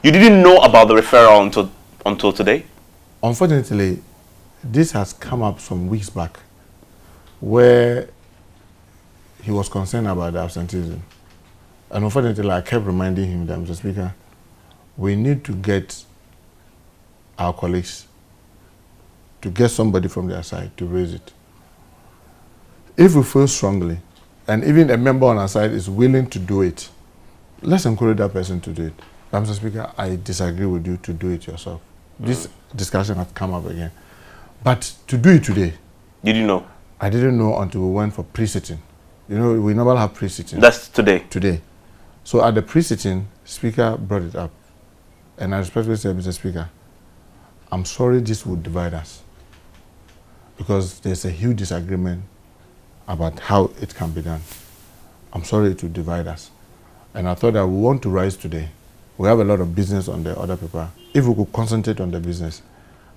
You didn't know about the referral until today? Unfortunately, this has come up some weeks back where he was concerned about the absenteeism. And unfortunately, I kept reminding him that, Mr. Speaker, we need to get our colleagues to get somebody from their side to raise it. If we feel strongly, and even a member on our side is willing to do it, let's encourage that person to do it. But Mr. Speaker, I disagree with you to do it yourself. This discussion has come up again. But to do it today. Did you know? I didn't know until we went for pre-sitting. You know, we normally have pre-sitting. That's today? Today. So at the pre-sitting, Speaker brought it up. And I respectfully said, Mr. Speaker, I'm sorry this would divide us. Because there's a huge disagreement about how it can be done. I'm sorry it would divide us. And I thought that we want to rise today. We have a lot of business on the other paper. If we could concentrate on the business,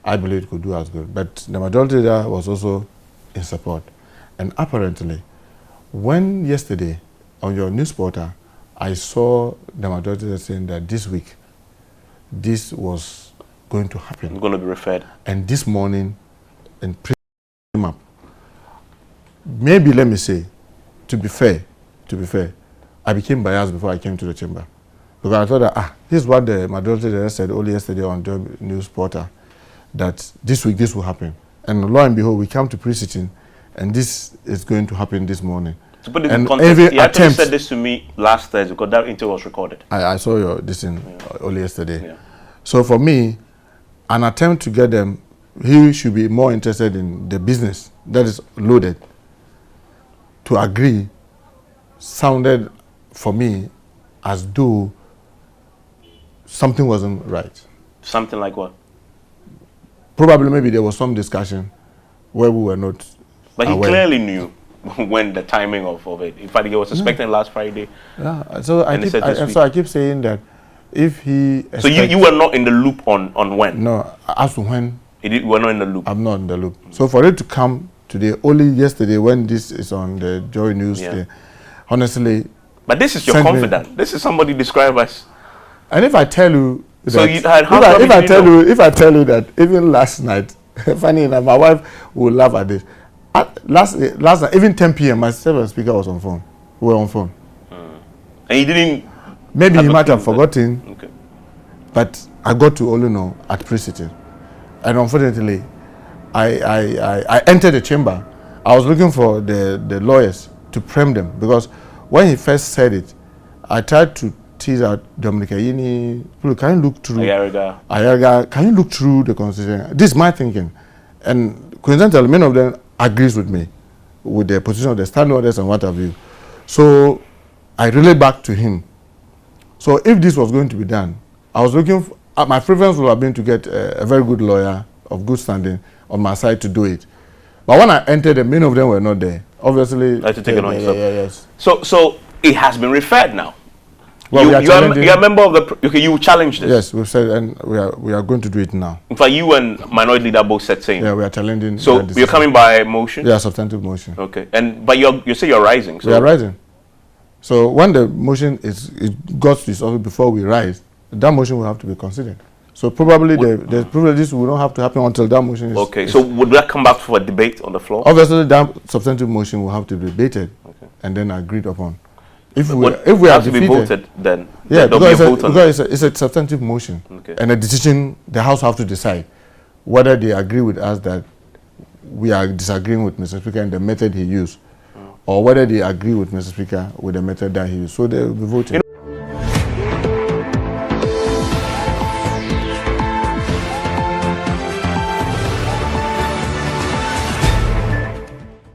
I believe it could do as good. But the majority there was also in support. And apparently, when yesterday on your news portal, I saw the majority saying that this week, this was going to happen. It's going to be referred. And this morning, and came up. Maybe, let me say, to be fair, I became biased before I came to the chamber. Because I thought that, this is what the majority said only yesterday on the news portal, that this week this will happen. And lo and behold, we come to pre-sitting, and this is going to happen this morning. To put it in context, he actually said this to me last Thursday because that interview was recorded. I saw your this in only yesterday. Yeah. So for me, an attempt to get them, he should be more interested in the business that is loaded. To agree sounded for me as though something wasn't right. Something like what? Probably maybe there was some discussion where we were not But aware. He clearly knew when the timing of it. In fact, he was suspecting last Friday. Yeah, so I keep saying that if he... So you were not in the loop on when? No, as to when... You were not in the loop? I'm not in the loop. So for it to come today, only yesterday when this is on the Joy News, honestly... But this is your confidant. This is somebody described as... And if I tell you... That, so you, if I tell you that even last night, funny enough, my wife will laugh at this. Last night, even 10 p.m., myself and Speaker was on phone. We were on phone. And he didn't... Maybe he might have forgotten. Okay. But I got to only know at pre-sitting. And unfortunately, I entered the chamber. I was looking for the lawyers to prem them because when he first said it, I tried to tease out Dominic Ayini. Can you look through? Ayarga, can you look through the constitution? This is my thinking. And coincidentally, many of them agrees with me, with the position of the standing orders and what have you. So I relayed back to him. So if this was going to be done, I was looking for, my preference would have been to get a very good lawyer of good standing on my side to do it. But when I entered, many of them were not there. Obviously, I had to take it on yourself. Yes. So it has been referred now. Well, you are a member of the... Okay, you challenged this. Yes, we've said, and we are going to do it now. In fact, you and Minority Leader both said same. Yeah, we are challenging. So you're coming by motion? Yeah, substantive motion. Okay, but you say you're rising. So we are rising. So when the motion it got to this office before we rise, that motion will have to be considered. So probably the privileges will not have to happen until that motion is... Okay, so would that come back for a debate on the floor? Obviously, that substantive motion will have to be debated and then agreed upon. If we have to be voted, then because it's a substantive motion, and a decision the House have to decide whether they agree with us that we are disagreeing with Mr. Speaker and the method he used, or whether they agree with Mr. Speaker with the method that he used. So they will be voting.